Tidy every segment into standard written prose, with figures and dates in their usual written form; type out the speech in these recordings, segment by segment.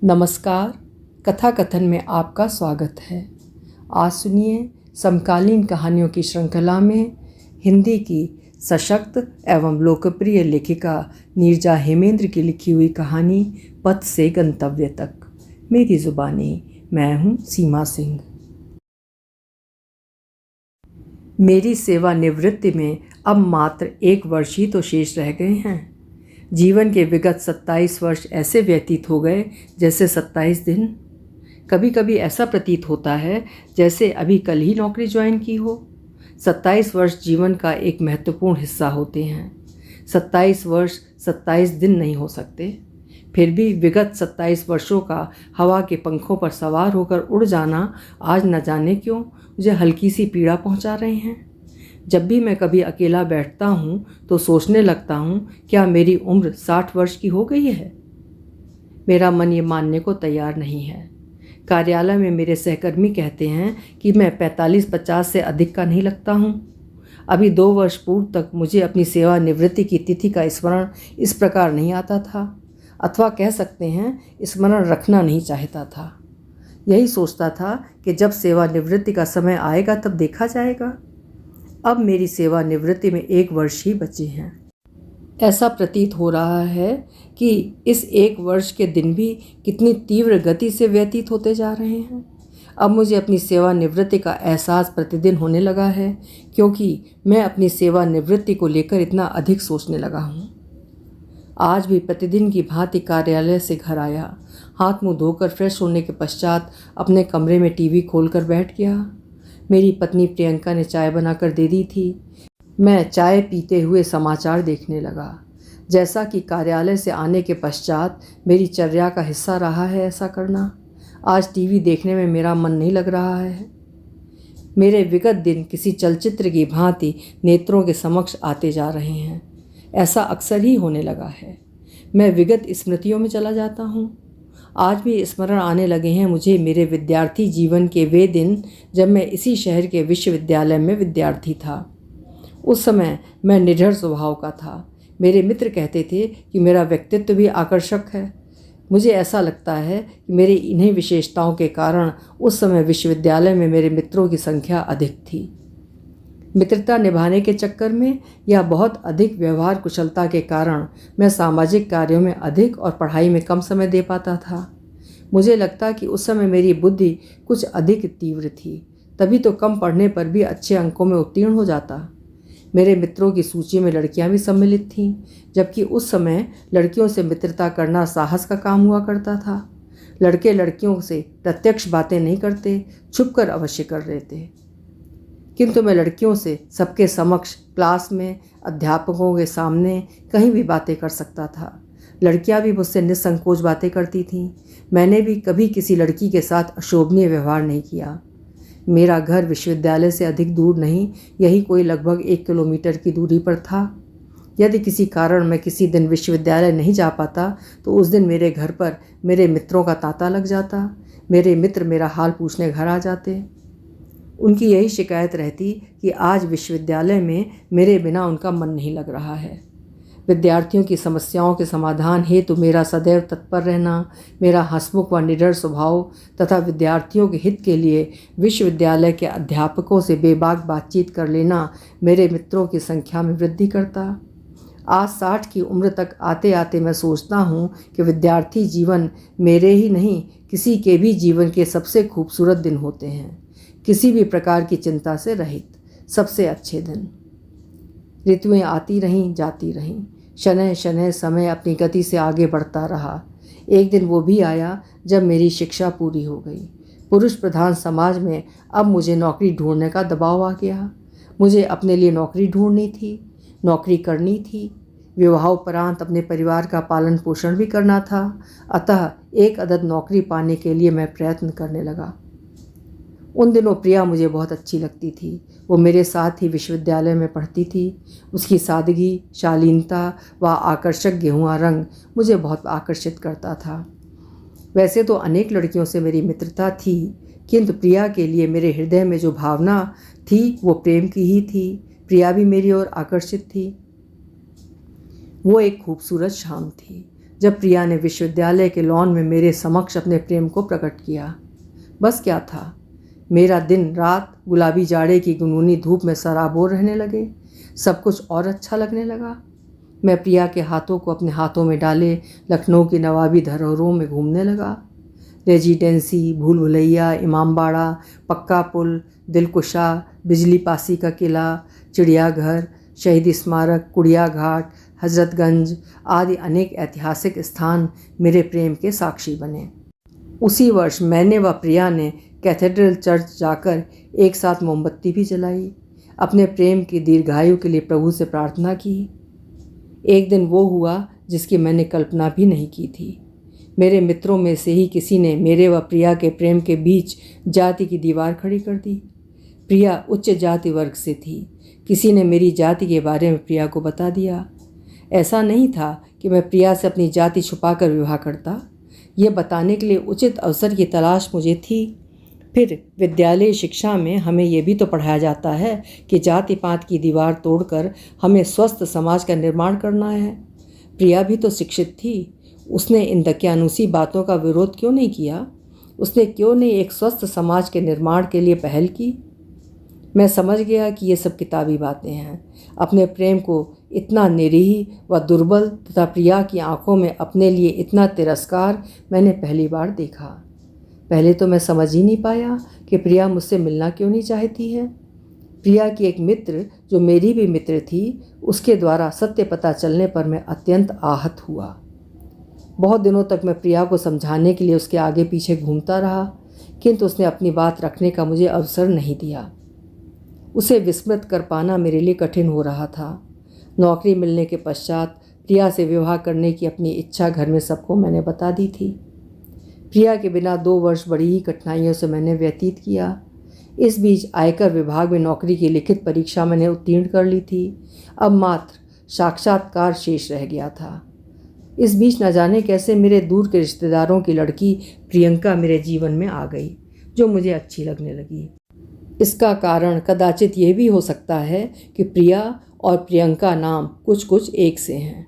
नमस्कार। कथा कथन में आपका स्वागत है। आज सुनिए समकालीन कहानियों की श्रृंखला में हिंदी की सशक्त एवं लोकप्रिय लेखिका नीरजा हेमेंद्र की लिखी हुई कहानी पथ से गंतव्य तक। मेरी जुबानी, मैं हूँ सीमा सिंह। मेरी सेवानिवृत्ति में अब मात्र 1 वर्ष ही तो शेष रह गए हैं। जीवन के विगत 27 वर्ष ऐसे व्यतीत हो गए जैसे 27 दिन। कभी कभी ऐसा प्रतीत होता है जैसे अभी कल ही नौकरी ज्वाइन की हो। 27 वर्ष जीवन का एक महत्वपूर्ण हिस्सा होते हैं। 27 वर्ष 27 दिन नहीं हो सकते। फिर भी विगत 27 वर्षों का हवा के पंखों पर सवार होकर उड़ जाना आज न जाने क्यों मुझे हल्की सी पीड़ा पहुंचा रहे हैं। जब भी मैं कभी अकेला बैठता हूँ तो सोचने लगता हूँ, क्या मेरी उम्र 60 वर्ष की हो गई है? मेरा मन ये मानने को तैयार नहीं है। कार्यालय में मेरे सहकर्मी कहते हैं कि मैं 45-50 से अधिक का नहीं लगता हूँ। अभी 2 वर्ष पूर्व तक मुझे अपनी सेवानिवृत्ति की तिथि का स्मरण इस प्रकार नहीं आता था, अथवा कह सकते हैं स्मरण रखना नहीं चाहता था। यही सोचता था कि जब सेवानिवृत्ति का समय आएगा तब देखा जाएगा। अब मेरी सेवानिवृत्ति में 1 वर्ष ही बचे हैं। ऐसा प्रतीत हो रहा है कि इस 1 वर्ष के दिन भी कितनी तीव्र गति से व्यतीत होते जा रहे हैं। अब मुझे अपनी सेवानिवृत्ति का एहसास प्रतिदिन होने लगा है, क्योंकि मैं अपनी सेवानिवृत्ति को लेकर इतना अधिक सोचने लगा हूँ। आज भी प्रतिदिन की भांति कार्यालय से घर आया, हाथ मुंह धोकर फ्रेश होने के पश्चात अपने कमरे में टीवी खोलकर बैठ गया। मेरी पत्नी प्रियंका ने चाय बनाकर दे दी थी। मैं चाय पीते हुए समाचार देखने लगा। जैसा कि कार्यालय से आने के पश्चात मेरी चर्या का हिस्सा रहा है ऐसा करना, आज टीवी देखने में मेरा मन नहीं लग रहा है। मेरे विगत दिन किसी चलचित्र की भांति नेत्रों के समक्ष आते जा रहे हैं। ऐसा अक्सर ही होने लगा है। मैं विगत स्मृतियों में चला जाता हूँ। आज भी स्मरण आने लगे हैं मुझे मेरे विद्यार्थी जीवन के वे दिन जब मैं इसी शहर के विश्वविद्यालय में विद्यार्थी था। उस समय मैं निडर स्वभाव का था। मेरे मित्र कहते थे कि मेरा व्यक्तित्व भी आकर्षक है। मुझे ऐसा लगता है कि मेरी इन्हीं विशेषताओं के कारण उस समय विश्वविद्यालय में मेरे मित्रों की संख्या अधिक थी। मित्रता निभाने के चक्कर में या बहुत अधिक व्यवहार कुशलता के कारण मैं सामाजिक कार्यों में अधिक और पढ़ाई में कम समय दे पाता था। मुझे लगता कि उस समय मेरी बुद्धि कुछ अधिक तीव्र थी, तभी तो कम पढ़ने पर भी अच्छे अंकों में उत्तीर्ण हो जाता। मेरे मित्रों की सूची में लड़कियां भी सम्मिलित थीं, जबकि उस समय लड़कियों से मित्रता करना साहस का काम हुआ करता था। लड़के लड़कियों से प्रत्यक्ष बातें नहीं करते, छुपकर अवश्य कर रहे थे। किंतु मैं लड़कियों से सबके समक्ष, क्लास में, अध्यापकों के सामने कहीं भी बातें कर सकता था। लड़कियां भी मुझसे निसंकोच बातें करती थीं। मैंने भी कभी किसी लड़की के साथ अशोभनीय व्यवहार नहीं किया। मेरा घर विश्वविद्यालय से अधिक दूर नहीं, यही कोई लगभग 1 किलोमीटर की दूरी पर था। यदि किसी कारण मैं किसी दिन विश्वविद्यालय नहीं जा पाता तो उस दिन मेरे घर पर मेरे मित्रों का तांता लग जाता। मेरे मित्र मेरा हाल पूछने घर आ जाते। उनकी यही शिकायत रहती कि आज विश्वविद्यालय में मेरे बिना उनका मन नहीं लग रहा है। विद्यार्थियों की समस्याओं के समाधान हेतु मेरा सदैव तत्पर रहना, मेरा हंसमुख व निडर स्वभाव तथा विद्यार्थियों के हित के लिए विश्वविद्यालय के अध्यापकों से बेबाक बातचीत कर लेना मेरे मित्रों की संख्या में वृद्धि करता। आज 60 की उम्र तक आते आते मैं सोचता हूँ कि विद्यार्थी जीवन मेरे ही नहीं, किसी के भी जीवन के सबसे खूबसूरत दिन होते हैं। किसी भी प्रकार की चिंता से रहित सबसे अच्छे दिन। ऋतुएं आती रहीं, जाती रहीं। शनैः शनैः समय अपनी गति से आगे बढ़ता रहा। एक दिन वो भी आया जब मेरी शिक्षा पूरी हो गई। पुरुष प्रधान समाज में अब मुझे नौकरी ढूंढने का दबाव आ गया। मुझे अपने लिए नौकरी ढूंढनी थी, नौकरी करनी थी। विवाहोपरांत अपने परिवार का पालन पोषण भी करना था। अतः एक अदद नौकरी पाने के लिए मैं प्रयत्न करने लगा। उन दिनों प्रिया मुझे बहुत अच्छी लगती थी। वो मेरे साथ ही विश्वविद्यालय में पढ़ती थी। उसकी सादगी, शालीनता व आकर्षक गेहुआ रंग मुझे बहुत आकर्षित करता था। वैसे तो अनेक लड़कियों से मेरी मित्रता थी, किंतु प्रिया के लिए मेरे हृदय में जो भावना थी वो प्रेम की ही थी। प्रिया भी मेरी ओर आकर्षित थी। वो एक खूबसूरत शाम थी। जब प्रिया ने विश्वविद्यालय के लॉन में मेरे समक्ष अपने प्रेम को प्रकट किया। बस क्या था, मेरा दिन रात गुलाबी जाड़े की गुनगुनी धूप में सराबोर रहने लगे। सब कुछ और अच्छा लगने लगा। मैं प्रिया के हाथों को अपने हाथों में डाले लखनऊ की नवाबी धरोहरों में घूमने लगा। रेजिडेंसी, भूल भुलैया, इमामबाड़ा, पक्का पुल, दिलकुशा, बिजली पासी का किला, चिड़ियाघर, शहीद स्मारक, कुड़िया घाट, हजरतगंज आदि अनेक ऐतिहासिक स्थान मेरे प्रेम के साक्षी बने। उसी वर्ष मैंने व प्रिया ने कैथेड्रल चर्च जाकर एक साथ मोमबत्ती भी जलाई। अपने प्रेम की दीर्घायु के लिए प्रभु से प्रार्थना की। एक दिन वो हुआ जिसकी मैंने कल्पना भी नहीं की थी। मेरे मित्रों में से ही किसी ने मेरे व प्रिया के प्रेम के बीच जाति की दीवार खड़ी कर दी। प्रिया उच्च जाति वर्ग से थी। किसी ने मेरी जाति के बारे में प्रिया को बता दिया। ऐसा नहीं था कि मैं प्रिया से अपनी जाति छुपाकर विवाह करता। ये बताने के लिए उचित अवसर की तलाश मुझे थी। फिर विद्यालय शिक्षा में हमें यह भी तो पढ़ाया जाता है कि जाति पात की दीवार तोड़कर हमें स्वस्थ समाज का निर्माण करना है। प्रिया भी तो शिक्षित थी। उसने इन दकियानूसी बातों का विरोध क्यों नहीं किया? उसने क्यों नहीं एक स्वस्थ समाज के निर्माण के लिए पहल की? मैं समझ गया कि ये सब किताबी बातें हैं। अपने प्रेम को इतना निरीह व दुर्बल तथा प्रिया की आंखों में अपने लिए इतना तिरस्कार मैंने पहली बार देखा। पहले तो मैं समझ ही नहीं पाया कि प्रिया मुझसे मिलना क्यों नहीं चाहती है। प्रिया की एक मित्र, जो मेरी भी मित्र थी, उसके द्वारा सत्य पता चलने पर मैं अत्यंत आहत हुआ। बहुत दिनों तक मैं प्रिया को समझाने के लिए उसके आगे पीछे घूमता रहा, किंतु उसने अपनी बात रखने का मुझे अवसर नहीं दिया। उसे विस्मृत कर पाना मेरे लिए कठिन हो रहा था। नौकरी मिलने के पश्चात प्रिया से विवाह करने की अपनी इच्छा घर में सबको मैंने बता दी थी। प्रिया के बिना 2 वर्ष बड़ी ही कठिनाइयों से मैंने व्यतीत किया। इस बीच आयकर विभाग में नौकरी की लिखित परीक्षा मैंने उत्तीर्ण कर ली थी। अब मात्र साक्षात्कार शेष रह गया था। इस बीच न जाने कैसे मेरे दूर के रिश्तेदारों की लड़की प्रियंका मेरे जीवन में आ गई, जो मुझे अच्छी लगने लगी। इसका कारण कदाचित यह भी हो सकता है कि प्रिया और प्रियंका नाम कुछ कुछ एक से हैं।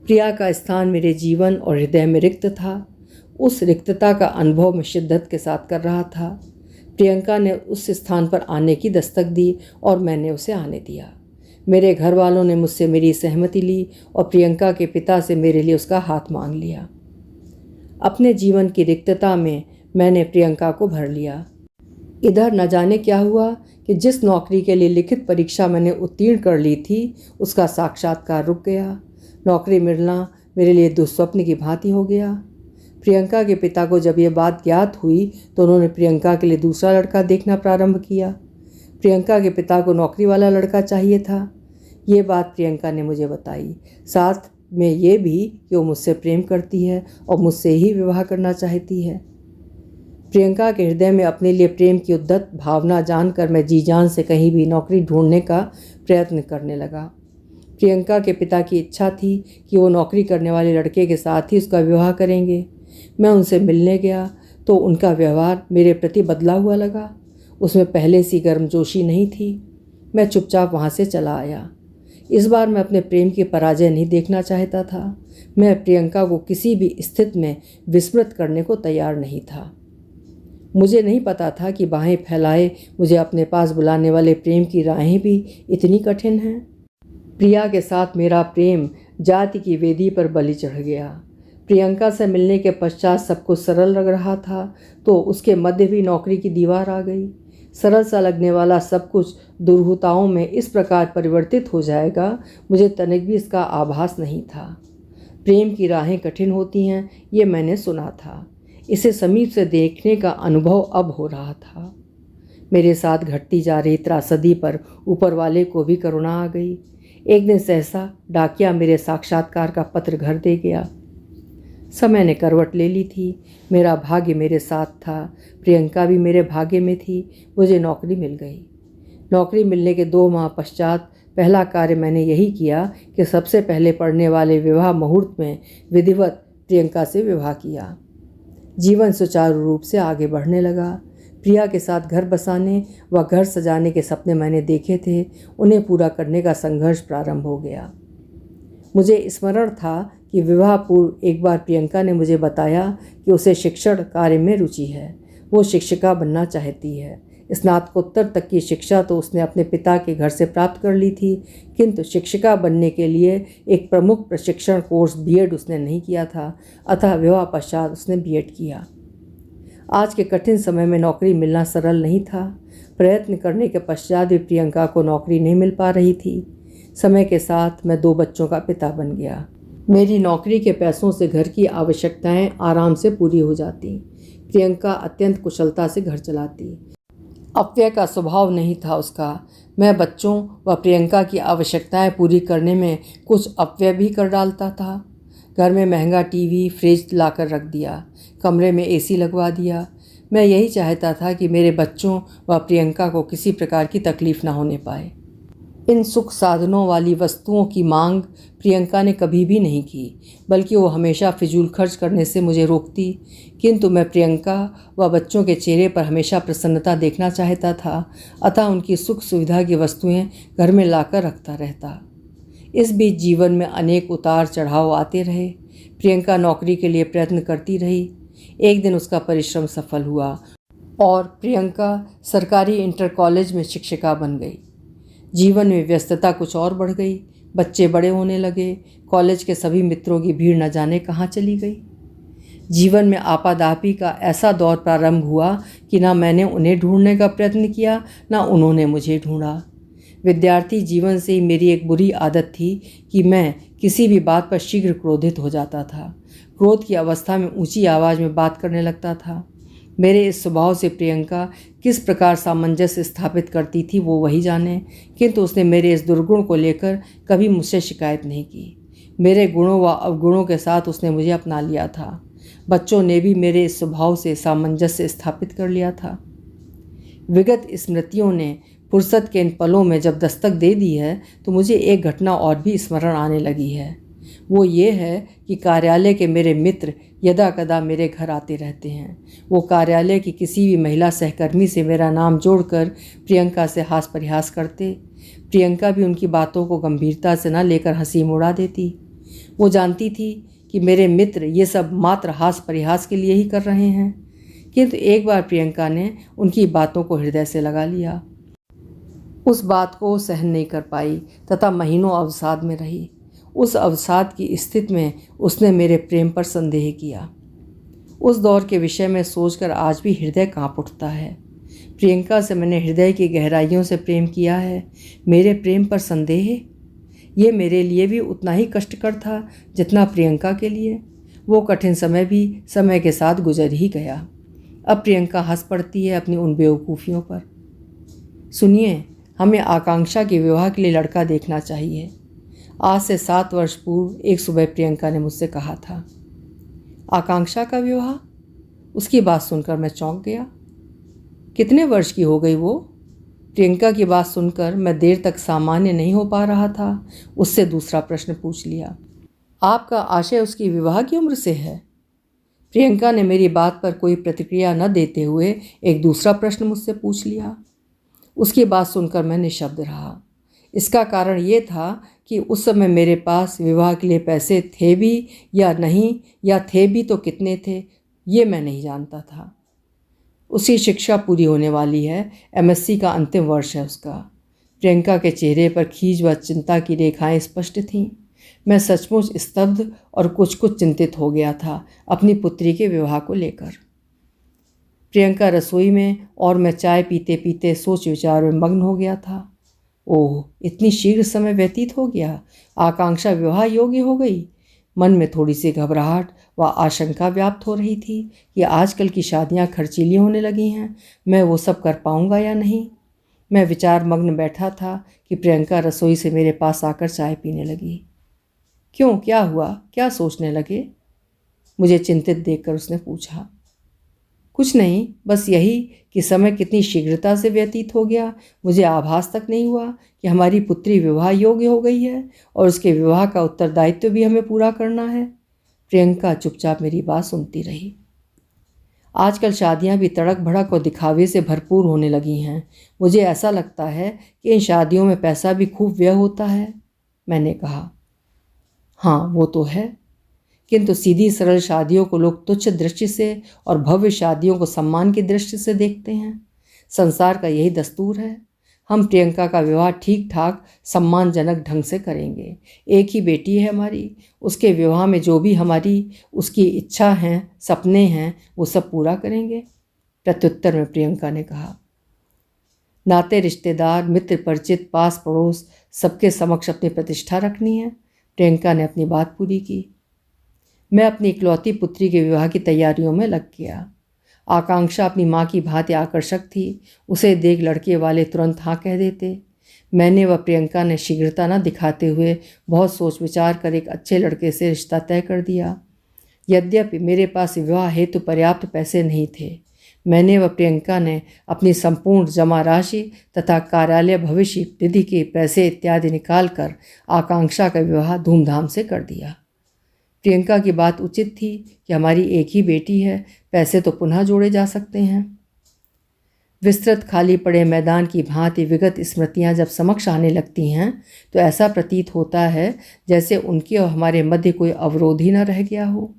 प्रिया का स्थान मेरे जीवन और हृदय में रिक्त था। उस रिक्तता का अनुभव मैं शिद्दत के साथ कर रहा था। प्रियंका ने उस स्थान पर आने की दस्तक दी और मैंने उसे आने दिया। मेरे घर वालों ने मुझसे मेरी सहमति ली और प्रियंका के पिता से मेरे लिए उसका हाथ मांग लिया। अपने जीवन की रिक्तता में मैंने प्रियंका को भर लिया। इधर न जाने क्या हुआ कि जिस नौकरी के लिए लिखित परीक्षा मैंने उत्तीर्ण कर ली थी, उसका साक्षात्कार रुक गया। नौकरी मिलना मेरे लिए दुस्वप्न की भांति हो गया। प्रियंका के पिता को जब यह बात ज्ञात हुई तो उन्होंने प्रियंका के लिए दूसरा लड़का देखना प्रारंभ किया। प्रियंका के पिता को नौकरी वाला लड़का चाहिए था। ये बात प्रियंका ने मुझे बताई, साथ में ये भी कि वो मुझसे प्रेम करती है और मुझसे ही विवाह करना चाहती है। प्रियंका के हृदय में अपने लिए प्रेम की उद्दत भावना जानकर मैं जी जान से कहीं भी नौकरी ढूंढने का प्रयत्न करने लगा। प्रियंका के पिता की इच्छा थी कि वो नौकरी करने वाले लड़के के साथ ही उसका विवाह करेंगे। मैं उनसे मिलने गया तो उनका व्यवहार मेरे प्रति बदला हुआ लगा। उसमें पहले सी गर्मजोशी नहीं थी। मैं चुपचाप वहाँ से चला आया। इस बार मैं अपने प्रेम की पराजय नहीं देखना चाहता था। मैं प्रियंका को किसी भी स्थिति में विस्मृत करने को तैयार नहीं था। मुझे नहीं पता था कि बाहें फैलाए मुझे अपने पास बुलाने वाले प्रेम की राहें भी इतनी कठिन हैं। प्रिया के साथ मेरा प्रेम जाति की वेदी पर बलि चढ़ गया। प्रियंका से मिलने के पश्चात सब कुछ सरल लग रहा था तो उसके मध्य भी नौकरी की दीवार आ गई। सरल सा लगने वाला सब कुछ दुर्हुताओं में इस प्रकार परिवर्तित हो जाएगा, मुझे तनिक भी इसका आभास नहीं था। प्रेम की राहें कठिन होती हैं, ये मैंने सुना था। इसे समीप से देखने का अनुभव अब हो रहा था। मेरे साथ घटती जा रही त्रासदी पर ऊपर वाले को भी करुणा आ गई। एक दिन सहसा डाकिया मेरे साक्षात्कार का पत्र घर दे गया। समय ने करवट ले ली थी। मेरा भाग्य मेरे साथ था। प्रियंका भी मेरे भाग्य में थी। मुझे नौकरी मिल गई। नौकरी मिलने के 2 माह पश्चात पहला कार्य मैंने यही किया कि सबसे पहले पड़ने वाले विवाह मुहूर्त में विधिवत प्रियंका से विवाह किया। जीवन सुचारू रूप से आगे बढ़ने लगा। प्रिया के साथ घर बसाने व घर सजाने के सपने मैंने देखे थे, उन्हें पूरा करने का संघर्ष प्रारंभ हो गया। मुझे स्मरण था कि विवाह पूर्व एक बार प्रियंका ने मुझे बताया कि उसे शिक्षण कार्य में रुचि है। वो शिक्षिका बनना चाहती है। स्नातकोत्तर तक की शिक्षा तो उसने अपने पिता के घर से प्राप्त कर ली थी, किंतु शिक्षिका बनने के लिए एक प्रमुख प्रशिक्षण कोर्स बीएड उसने नहीं किया था। अतः विवाह पश्चात उसने बीएड किया। आज के कठिन समय में नौकरी मिलना सरल नहीं था। प्रयत्न करने के पश्चात भी प्रियंका को नौकरी नहीं मिल पा रही थी। समय के साथ मैं 2 बच्चों का पिता बन गया। मेरी नौकरी के पैसों से घर की आवश्यकताएं आराम से पूरी हो जाती। प्रियंका अत्यंत कुशलता से घर चलाती। अपव्यय का स्वभाव नहीं था उसका। मैं बच्चों व प्रियंका की आवश्यकताएं पूरी करने में कुछ अपव्यय भी कर डालता था। घर में महंगा टीवी, फ्रिज लाकर रख दिया, कमरे में एसी लगवा दिया। मैं यही चाहता था कि मेरे बच्चों व प्रियंका को किसी प्रकार की तकलीफ ना होने पाए। इन सुख साधनों वाली वस्तुओं की मांग प्रियंका ने कभी भी नहीं की, बल्कि वो हमेशा फिजूल खर्च करने से मुझे रोकती। किंतु मैं प्रियंका व बच्चों के चेहरे पर हमेशा प्रसन्नता देखना चाहता था, अतः उनकी सुख सुविधा की वस्तुएं घर में लाकर रखता रहता। इस बीच जीवन में अनेक उतार चढ़ाव आते रहे। प्रियंका नौकरी के लिए प्रयत्न करती रही। एक दिन उसका परिश्रम सफल हुआ और प्रियंका सरकारी इंटर कॉलेज में शिक्षिका बन गई। जीवन में व्यस्तता कुछ और बढ़ गई। बच्चे बड़े होने लगे। कॉलेज के सभी मित्रों की भीड़ न जाने कहाँ चली गई। जीवन में आपादापी का ऐसा दौर प्रारंभ हुआ कि ना मैंने उन्हें ढूंढने का प्रयत्न किया, ना उन्होंने मुझे ढूंढा। विद्यार्थी जीवन से ही मेरी एक बुरी आदत थी कि मैं किसी भी बात पर शीघ्र क्रोधित हो जाता था। क्रोध की अवस्था में ऊंची आवाज़ में बात करने लगता था। मेरे इस स्वभाव से प्रियंका किस प्रकार सामंजस्य स्थापित करती थी वो वही जाने, किंतु उसने मेरे इस दुर्गुण को लेकर कभी मुझसे शिकायत नहीं की। मेरे गुणों व अवगुणों के साथ उसने मुझे अपना लिया था। बच्चों ने भी मेरे इस स्वभाव से सामंजस्य स्थापित कर लिया था। विगत स्मृतियों ने फुर्सत के इन पलों में जब दस्तक दे दी है तो मुझे एक घटना और भी स्मरण आने लगी है। वो ये है कि कार्यालय के मेरे मित्र यदा कदा मेरे घर आते रहते हैं। वो कार्यालय की किसी भी महिला सहकर्मी से मेरा नाम जोड़कर प्रियंका से हास परिहास करते। प्रियंका भी उनकी बातों को गंभीरता से न लेकर हंसी मुड़ा देती। वो जानती थी कि मेरे मित्र ये सब मात्र हास परिहास के लिए ही कर रहे हैं, किंतु एक बार प्रियंका ने उनकी बातों को हृदय से लगा लिया। उस बात को सहन नहीं कर पाई तथा महीनों अवसाद में रही। उस अवसाद की स्थिति में उसने मेरे प्रेम पर संदेह किया। उस दौर के विषय में सोचकर आज भी हृदय कांप उठता है। प्रियंका से मैंने हृदय की गहराइयों से प्रेम किया है। मेरे प्रेम पर संदेह, ये मेरे लिए भी उतना ही कष्टकर था जितना प्रियंका के लिए। वो कठिन समय भी समय के साथ गुजर ही गया। अब प्रियंका हंस पड़ती है अपनी उन बेवकूफ़ियों पर। सुनिए, हमें आकांक्षा के विवाह के लिए लड़का देखना चाहिए। आज से 7 वर्ष पूर्व एक सुबह प्रियंका ने मुझसे कहा था। आकांक्षा का विवाह? उसकी बात सुनकर मैं चौंक गया। कितने वर्ष की हो गई वो? प्रियंका की बात सुनकर मैं देर तक सामान्य नहीं हो पा रहा था। उससे दूसरा प्रश्न पूछ लिया, आपका आशय उसकी विवाह की उम्र से है? प्रियंका ने मेरी बात पर कोई प्रतिक्रिया न देते हुए एक दूसरा प्रश्न मुझसे पूछ लिया। उसकी बात सुनकर मैं निशब्द रहा। इसका कारण ये था कि उस समय मेरे पास विवाह के लिए पैसे थे भी या नहीं, या थे भी तो कितने थे, ये मैं नहीं जानता था। उसकी शिक्षा पूरी होने वाली है। एमएससी का अंतिम वर्ष है उसका। प्रियंका के चेहरे पर खींच व चिंता की रेखाएं स्पष्ट थीं। मैं सचमुच स्तब्ध और कुछ कुछ चिंतित हो गया था अपनी पुत्री के विवाह को लेकर। प्रियंका रसोई में और मैं चाय पीते पीते सोच विचार में मग्न हो गया था। ओह, इतनी शीघ्र समय व्यतीत हो गया। आकांक्षा विवाह योग्य हो गई। मन में थोड़ी सी घबराहट व आशंका व्याप्त हो रही थी कि आजकल की शादियां खर्चीली होने लगी हैं। मैं वो सब कर पाऊंगा या नहीं। मैं विचार मग्न बैठा था कि प्रियंका रसोई से मेरे पास आकर चाय पीने लगी। क्यों, क्या हुआ, क्या सोचने लगे? मुझे चिंतित देखकर उसने पूछा। कुछ नहीं, बस यही कि समय कितनी शीघ्रता से व्यतीत हो गया। मुझे आभास तक नहीं हुआ कि हमारी पुत्री विवाह योग्य हो गई है और उसके विवाह का उत्तरदायित्व भी हमें पूरा करना है। प्रियंका चुपचाप मेरी बात सुनती रही। आजकल शादियां भी तड़क भड़क और दिखावे से भरपूर होने लगी हैं। मुझे ऐसा लगता है कि इन शादियों में पैसा भी खूब व्यय होता है। मैंने कहा, हाँ वो तो है। किंतु सीधी सरल शादियों को लोग तुच्छ दृष्टि से और भव्य शादियों को सम्मान की दृष्टि से देखते हैं। संसार का यही दस्तूर है। हम प्रियंका का विवाह ठीक ठाक सम्मानजनक ढंग से करेंगे। एक ही बेटी है हमारी, उसके विवाह में जो भी हमारी उसकी इच्छा हैं, सपने हैं, वो सब पूरा करेंगे। प्रत्युत्तर में प्रियंका ने कहा। नाते रिश्तेदार, मित्र परिचित, पास पड़ोस सबके समक्ष अपनी प्रतिष्ठा रखनी है। प्रियंका ने अपनी बात पूरी की। मैं अपनी इकलौती पुत्री के विवाह की तैयारियों में लग गया। आकांक्षा अपनी माँ की भांति आकर्षक थी। उसे देख लड़के वाले तुरंत हाँ कह देते। मैंने व प्रियंका ने शीघ्रता न दिखाते हुए बहुत सोच विचार कर एक अच्छे लड़के से रिश्ता तय कर दिया। यद्यपि मेरे पास विवाह हेतु पर्याप्त पैसे नहीं थे, मैंने व प्रियंका ने अपनी संपूर्ण जमा राशि तथा कार्यालय भविष्य निधि के पैसे इत्यादि निकालकर आकांक्षा का विवाह धूमधाम से कर दिया। प्रियंका की बात उचित थी कि हमारी एक ही बेटी है, पैसे तो पुनः जोड़े जा सकते हैं। विस्तृत खाली पड़े मैदान की भांति विगत स्मृतियां जब समक्ष आने लगती हैं तो ऐसा प्रतीत होता है जैसे उनके और हमारे मध्य कोई अवरोध ही न रह गया हो।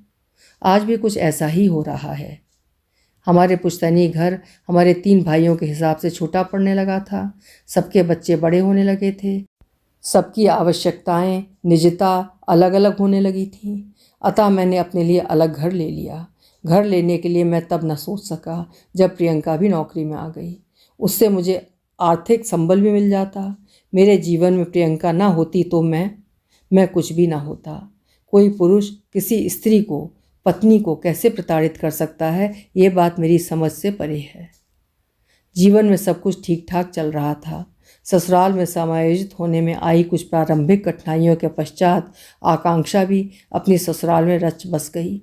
आज भी कुछ ऐसा ही हो रहा है। हमारे पुश्तैनी घर हमारे 3 भाइयों के हिसाब से छोटा पड़ने लगा था। सबके बच्चे बड़े होने लगे थे। सबकी आवश्यकताएं, निजता अलग अलग होने लगी थीं। अतः मैंने अपने लिए अलग घर ले लिया। घर लेने के लिए मैं तब न सोच सका जब प्रियंका भी नौकरी में आ गई। उससे मुझे आर्थिक संबल भी मिल जाता। मेरे जीवन में प्रियंका ना होती तो मैं कुछ भी ना होता। कोई पुरुष किसी स्त्री को, पत्नी को कैसे प्रताड़ित कर सकता है, ये बात मेरी समझ से परे है। जीवन में सब कुछ ठीक ठाक चल रहा था। ससुराल में समायोजित होने में आई कुछ प्रारंभिक कठिनाइयों के पश्चात आकांक्षा भी अपनी ससुराल में रच बस गई।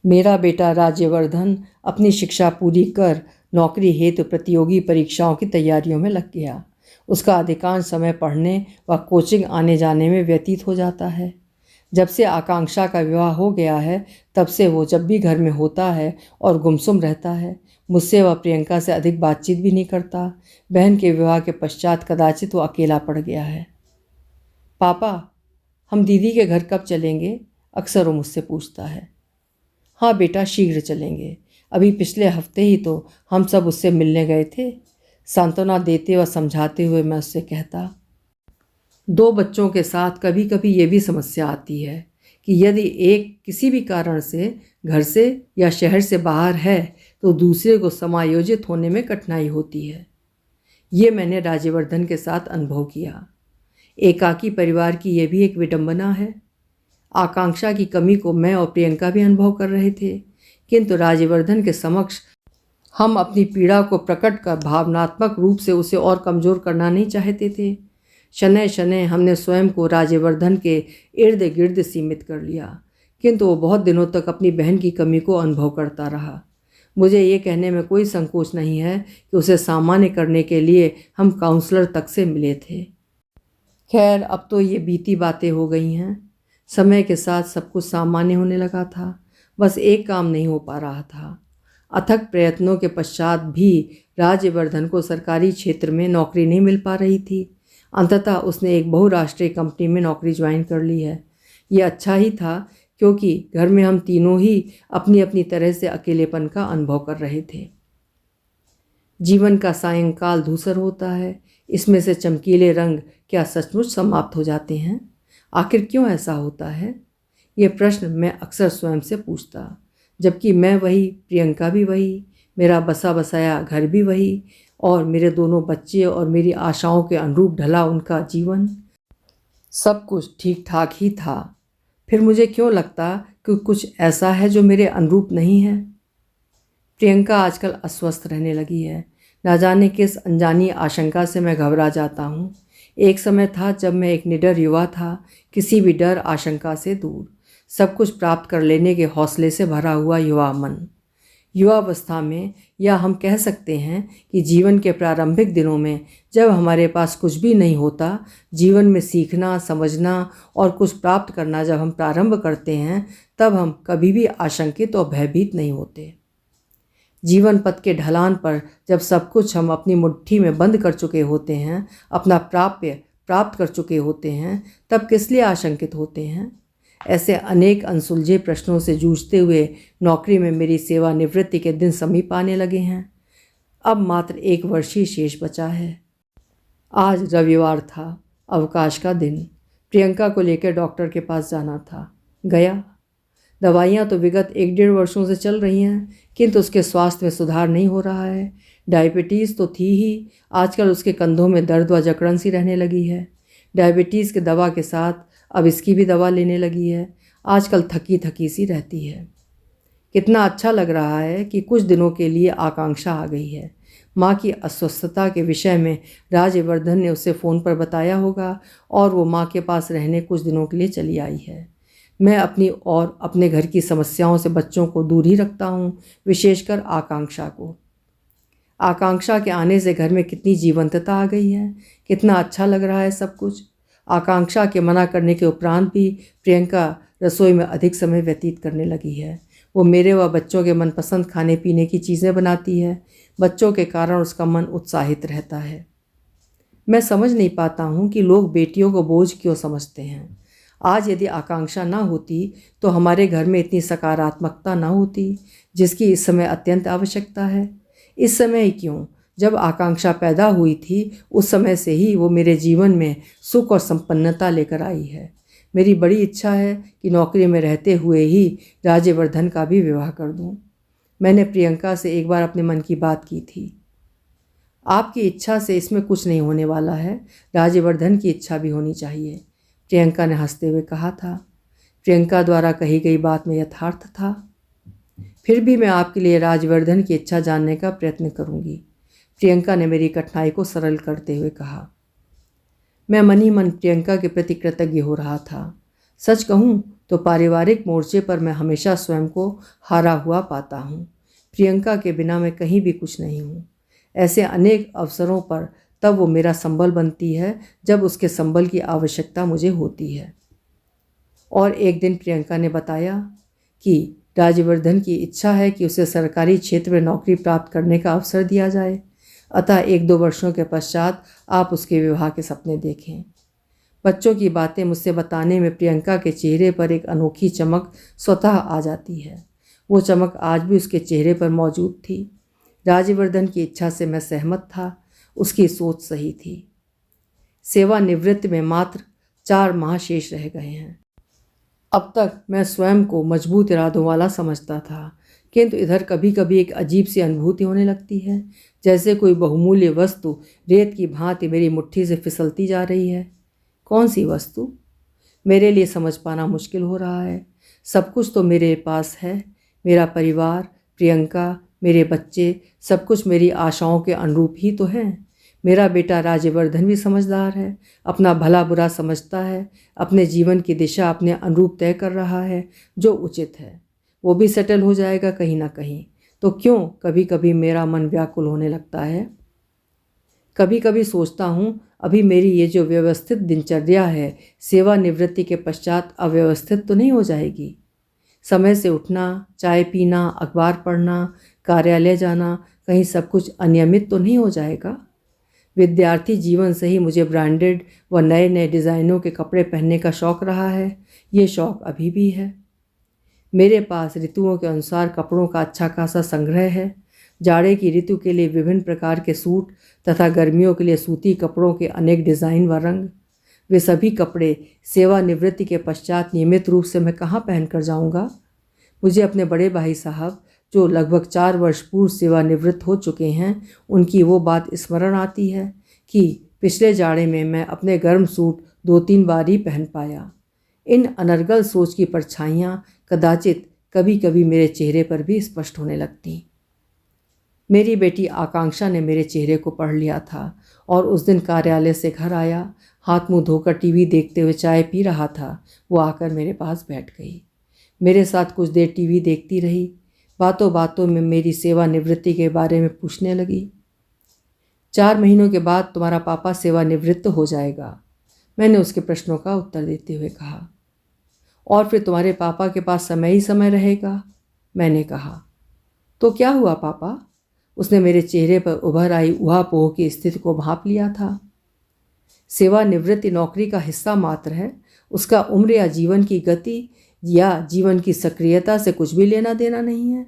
मेरा बेटा राज्यवर्धन अपनी शिक्षा पूरी कर नौकरी हेतु प्रतियोगी परीक्षाओं की तैयारियों में लग गया। उसका अधिकांश समय पढ़ने व कोचिंग आने जाने में व्यतीत हो जाता है। जब से आकांक्षा का विवाह हो गया है तब से वो जब भी घर में होता है और गुमसुम रहता है। मुझसे व प्रियंका से अधिक बातचीत भी नहीं करता। बहन के विवाह के पश्चात कदाचित वो अकेला पड़ गया है। पापा, हम दीदी के घर कब चलेंगे? अक्सर वो मुझसे पूछता है। हाँ बेटा, शीघ्र चलेंगे। अभी पिछले हफ्ते ही तो हम सब उससे मिलने गए थे। सांत्वना देते व समझाते हुए मैं उससे कहता। 2 बच्चों के साथ कभी कभी ये भी समस्या आती है कि यदि एक किसी भी कारण से घर से या शहर से बाहर है तो दूसरे को समायोजित होने में कठिनाई होती है। ये मैंने राज्यवर्धन के साथ अनुभव किया। एकाकी परिवार की यह भी एक विडंबना है। आकांक्षा की कमी को मैं और प्रियंका भी अनुभव कर रहे थे, किंतु राज्यवर्धन के समक्ष हम अपनी पीड़ा को प्रकट कर भावनात्मक रूप से उसे और कमज़ोर करना नहीं चाहते थे। शनय शनय हमने स्वयं को राज्यवर्धन के इर्द गिर्द सीमित कर लिया, किंतु वो बहुत दिनों तक अपनी बहन की कमी को अनुभव करता रहा। मुझे ये कहने में कोई संकोच नहीं है कि उसे सामान्य करने के लिए हम काउंसलर तक से मिले थे। खैर, अब तो ये बीती बातें हो गई हैं। समय के साथ सब कुछ सामान्य होने लगा था। बस एक काम नहीं हो पा रहा था। अथक प्रयत्नों के पश्चात भी राज्यवर्धन को सरकारी क्षेत्र में नौकरी नहीं मिल पा रही थी। अंततः उसने एक बहुराष्ट्रीय कंपनी में नौकरी ज्वाइन कर ली है। ये अच्छा ही था, क्योंकि घर में हम तीनों ही अपनी अपनी तरह से अकेलेपन का अनुभव कर रहे थे। जीवन का सायंकाल धूसर होता है। इसमें से चमकीले रंग क्या सचमुच समाप्त हो जाते हैं? आखिर क्यों ऐसा होता है? ये प्रश्न मैं अक्सर स्वयं से पूछता, जबकि मैं वही, प्रियंका भी वही, मेरा बसा बसाया घर भी वही, और मेरे दोनों बच्चे और मेरी आशाओं के अनुरूप ढला उनका जीवन। सब कुछ ठीक ठाक ही था। फिर मुझे क्यों लगता कि कुछ ऐसा है जो मेरे अनुरूप नहीं है? प्रियंका आजकल अस्वस्थ रहने लगी है। ना जाने किस अनजानी आशंका से मैं घबरा जाता हूँ। एक समय था जब मैं एक निडर युवा था, किसी भी डर आशंका से दूर, सब कुछ प्राप्त कर लेने के हौसले से भरा हुआ युवा मन। युवावस्था में, या हम कह सकते हैं कि जीवन के प्रारंभिक दिनों में, जब हमारे पास कुछ भी नहीं होता, जीवन में सीखना, समझना और कुछ प्राप्त करना जब हम प्रारंभ करते हैं, तब हम कभी भी आशंकित और भयभीत नहीं होते। जीवन पथ के ढलान पर जब सब कुछ हम अपनी मुट्ठी में बंद कर चुके होते हैं, अपना प्राप्य प्राप्त कर चुके होते हैं, तब किस लिए आशंकित होते हैं? ऐसे अनेक अनसुलझे प्रश्नों से जूझते हुए नौकरी में मेरी सेवानिवृत्ति के दिन समीप आने लगे हैं। अब मात्र 1 वर्ष ही शेष बचा है। आज रविवार था, अवकाश का दिन। प्रियंका को लेकर डॉक्टर के पास जाना था। गया। दवाइयाँ तो विगत 1-1.5 वर्षों से चल रही हैं, किंतु उसके स्वास्थ्य में सुधार नहीं हो रहा है। डायबिटीज़ तो थी ही, आजकल उसके कंधों में दर्द व जकड़न सी रहने लगी है। डायबिटीज़ की दवा के साथ अब इसकी भी दवा लेने लगी है। आजकल थकी थकी सी रहती है। कितना अच्छा लग रहा है कि कुछ दिनों के लिए आकांक्षा आ गई है। माँ की अस्वस्थता के विषय में राजवर्धन ने उसे फ़ोन पर बताया होगा और वो माँ के पास रहने कुछ दिनों के लिए चली आई है। मैं अपनी और अपने घर की समस्याओं से बच्चों को दूर ही रखता हूँ, विशेषकर आकांक्षा को। आकांक्षा के आने से घर में कितनी जीवंतता आ गई है, कितना अच्छा लग रहा है सब कुछ। आकांक्षा के मना करने के उपरांत भी प्रियंका रसोई में अधिक समय व्यतीत करने लगी है। वो मेरे व बच्चों के मनपसंद खाने पीने की चीज़ें बनाती है। बच्चों के कारण उसका मन उत्साहित रहता है। मैं समझ नहीं पाता हूँ कि लोग बेटियों को बोझ क्यों समझते हैं। आज यदि आकांक्षा ना होती तो हमारे घर में इतनी सकारात्मकता ना होती जिसकी इस समय अत्यंत आवश्यकता है। इस समय ही क्यों, जब आकांक्षा पैदा हुई थी उस समय से ही वो मेरे जीवन में सुख और संपन्नता लेकर आई है। मेरी बड़ी इच्छा है कि नौकरी में रहते हुए ही राजवर्धन का भी विवाह कर दूं। मैंने प्रियंका से एक बार अपने मन की बात की थी। आपकी इच्छा से इसमें कुछ नहीं होने वाला है, राजवर्धन की इच्छा भी होनी चाहिए, प्रियंका ने हंसते हुए कहा था। प्रियंका द्वारा कही गई बात में यथार्थ था। फिर भी मैं आपके लिए राजवर्धन की इच्छा जानने का प्रयत्न करूंगी, प्रियंका ने मेरी कठिनाई को सरल करते हुए कहा। मैं मन ही मन प्रियंका के प्रति कृतज्ञ हो रहा था। सच कहूँ तो पारिवारिक मोर्चे पर मैं हमेशा स्वयं को हारा हुआ पाता हूँ। प्रियंका के बिना मैं कहीं भी कुछ नहीं हूँ। ऐसे अनेक अवसरों पर तब वो मेरा संबल बनती है जब उसके संबल की आवश्यकता मुझे होती है। और एक दिन प्रियंका ने बताया कि राजवर्धन की इच्छा है कि उसे सरकारी क्षेत्र में नौकरी प्राप्त करने का अवसर दिया जाए, अतः 1-2 वर्षों के पश्चात आप उसके विवाह के सपने देखें। बच्चों की बातें मुझसे बताने में प्रियंका के चेहरे पर एक अनोखी चमक स्वतः आ जाती है। वो चमक आज भी उसके चेहरे पर मौजूद थी। राजवर्धन की इच्छा से मैं सहमत था, उसकी सोच सही थी। सेवानिवृत्ति में मात्र 4 माह शेष रह गए हैं। अब तक मैं स्वयं को मजबूत इरादों वाला समझता था, किंतु इधर कभी कभी एक अजीब सी अनुभूति होने लगती है, जैसे कोई बहुमूल्य वस्तु रेत की भांति मेरी मुट्ठी से फिसलती जा रही है। कौन सी वस्तु? मेरे लिए समझ पाना मुश्किल हो रहा है। सब कुछ तो मेरे पास है, मेरा परिवार, प्रियंका, मेरे बच्चे, सब कुछ मेरी आशाओं के अनुरूप ही तो है। मेरा बेटा राजवर्धन भी समझदार है, अपना भला बुरा समझता है, अपने जीवन की दिशा अपने अनुरूप तय कर रहा है जो उचित है। वो भी सेटल हो जाएगा कहीं ना कहीं। तो क्यों कभी कभी मेरा मन व्याकुल होने लगता है। कभी कभी सोचता हूँ अभी मेरी ये जो व्यवस्थित दिनचर्या है सेवानिवृत्ति के पश्चात अव्यवस्थित तो नहीं हो जाएगी। समय से उठना, चाय पीना, अखबार पढ़ना, कार्यालय जाना, कहीं सब कुछ अनियमित तो नहीं हो जाएगा। विद्यार्थी जीवन से ही मुझे ब्रांडेड व नए नए डिज़ाइनों के कपड़े पहनने का शौक़ रहा है। ये शौक़ अभी भी है। मेरे पास ऋतुओं के अनुसार कपड़ों का अच्छा खासा संग्रह है। जाड़े की ऋतु के लिए विभिन्न प्रकार के सूट तथा गर्मियों के लिए सूती कपड़ों के अनेक डिज़ाइन व रंग। वे सभी कपड़े सेवानिवृत्ति के पश्चात नियमित रूप से मैं कहाँ पहन कर जाऊँगा। मुझे अपने बड़े भाई साहब जो लगभग 4 वर्ष पूर्व सेवानिवृत्त हो चुके हैं, उनकी वो बात स्मरण आती है कि पिछले जाड़े में मैं अपने गर्म सूट 2-3 बार ही पहन पाया। इन अनर्गल सोच की परछाइयाँ कदाचित कभी कभी मेरे चेहरे पर भी स्पष्ट होने लगती। मेरी बेटी आकांक्षा ने मेरे चेहरे को पढ़ लिया था और उस दिन कार्यालय से घर आया, हाथ मुंह धोकर टीवी देखते हुए चाय पी रहा था। वो आकर मेरे पास बैठ गई, मेरे साथ कुछ देर टीवी देखती रही। बातों बातों में मेरी सेवानिवृत्ति के बारे में पूछने लगी। 4 महीनों के बाद तुम्हारा पापा सेवानिवृत्त हो जाएगा, मैंने उसके प्रश्नों का उत्तर देते हुए कहा। और फिर तुम्हारे पापा के पास समय ही समय रहेगा, मैंने कहा। तो क्या हुआ पापा? उसने मेरे चेहरे पर उभर आई ऊहापोह की स्थिति को भांप लिया था। सेवानिवृत्ति नौकरी का हिस्सा मात्र है उसका उम्र या जीवन की गति या जीवन की सक्रियता से कुछ भी लेना देना नहीं है।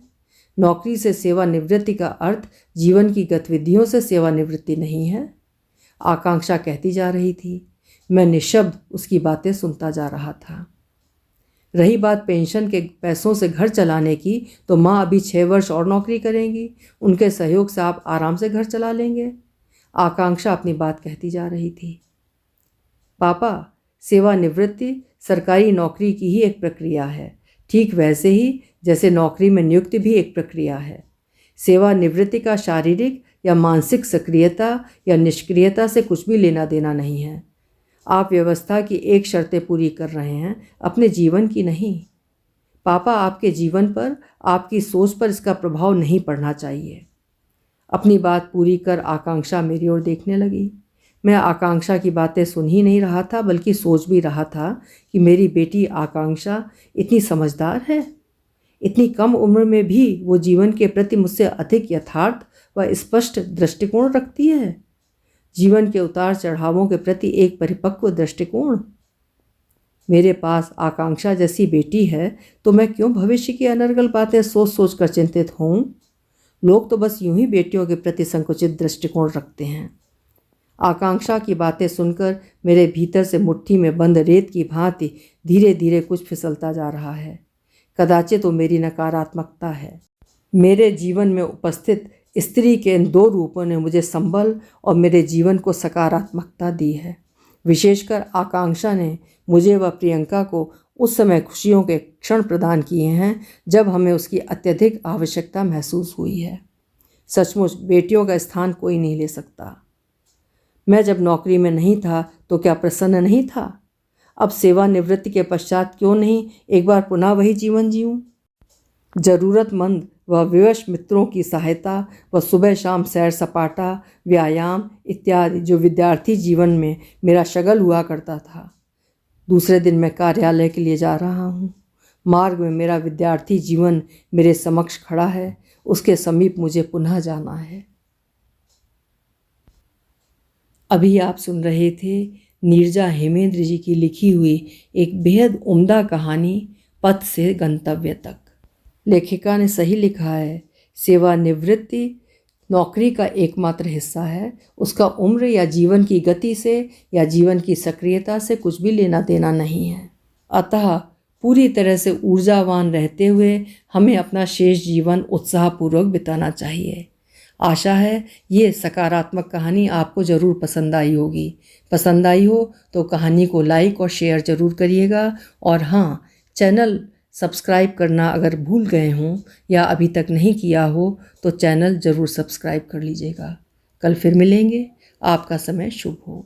नौकरी से सेवानिवृत्ति का अर्थ जीवन की गतिविधियों से सेवानिवृत्ति नहीं है। आकांक्षा कहती जा रही थी। मैं निशब्द उसकी बातें सुनता जा रहा था। रही बात पेंशन के पैसों से घर चलाने की, तो माँ अभी 6 वर्ष और नौकरी करेंगी। उनके सहयोग से आप आराम से घर चला लेंगे। आकांक्षा अपनी बात कहती जा रही थी। पापा, सेवानिवृत्ति सरकारी नौकरी की ही एक प्रक्रिया है, ठीक वैसे ही जैसे नौकरी में नियुक्ति भी एक प्रक्रिया है। सेवानिवृत्ति का शारीरिक या मानसिक सक्रियता या निष्क्रियता से कुछ भी लेना देना नहीं है। आप व्यवस्था की एक शर्तें पूरी कर रहे हैं, अपने जीवन की नहीं। पापा, आपके जीवन पर, आपकी सोच पर इसका प्रभाव नहीं पड़ना चाहिए। अपनी बात पूरी कर आकांक्षा मेरी ओर देखने लगी। मैं आकांक्षा की बातें सुन ही नहीं रहा था, बल्कि सोच भी रहा था कि मेरी बेटी आकांक्षा इतनी समझदार है। इतनी कम उम्र में भी वो जीवन के प्रति मुझसे अधिक यथार्थ व स्पष्ट दृष्टिकोण रखती है। जीवन के उतार चढ़ावों के प्रति एक परिपक्व दृष्टिकोण। मेरे पास आकांक्षा जैसी बेटी है तो मैं क्यों भविष्य की अनर्गल बातें सोच सोच कर चिंतित हूँ। लोग तो बस यूं ही बेटियों के प्रति संकुचित दृष्टिकोण रखते हैं। आकांक्षा की बातें सुनकर मेरे भीतर से मुट्ठी में बंद रेत की भांति धीरे धीरे कुछ फिसलता जा रहा है। कदाचित वो मेरी नकारात्मकता है। मेरे जीवन में उपस्थित स्त्री के इन 2 रूपों ने मुझे संबल और मेरे जीवन को सकारात्मकता दी है। विशेषकर आकांक्षा ने मुझे व प्रियंका को उस समय खुशियों के क्षण प्रदान किए हैं जब हमें उसकी अत्यधिक आवश्यकता महसूस हुई है। सचमुच बेटियों का स्थान कोई नहीं ले सकता। मैं जब नौकरी में नहीं था तो क्या प्रसन्न नहीं था? अब सेवानिवृत्ति के पश्चात क्यों नहीं एक बार पुनः वही जीवन जीऊँ? ज़रूरतमंद व विवश मित्रों की सहायता व सुबह शाम सैर सपाटा, व्यायाम इत्यादि जो विद्यार्थी जीवन में मेरा शगल हुआ करता था। दूसरे दिन मैं कार्यालय के लिए जा रहा हूँ। मार्ग में मेरा विद्यार्थी जीवन मेरे समक्ष खड़ा है। उसके समीप मुझे पुनः जाना है। अभी आप सुन रहे थे नीरजा हेमेंद्र जी की लिखी हुई एक बेहद उम्दा कहानी पथ से गंतव्य तक। लेखिका ने सही लिखा है, सेवानिवृत्ति नौकरी का एकमात्र हिस्सा है। उसका उम्र या जीवन की गति से या जीवन की सक्रियता से कुछ भी लेना देना नहीं है। अतः पूरी तरह से ऊर्जावान रहते हुए हमें अपना शेष जीवन उत्साहपूर्वक बिताना चाहिए। आशा है ये सकारात्मक कहानी आपको ज़रूर पसंद आई होगी। पसंद आई हो तो कहानी को लाइक और शेयर ज़रूर करिएगा। और हाँ, चैनल सब्सक्राइब करना अगर भूल गए हों या अभी तक नहीं किया हो तो चैनल ज़रूर सब्सक्राइब कर लीजिएगा। कल फिर मिलेंगे। आपका समय शुभ हो।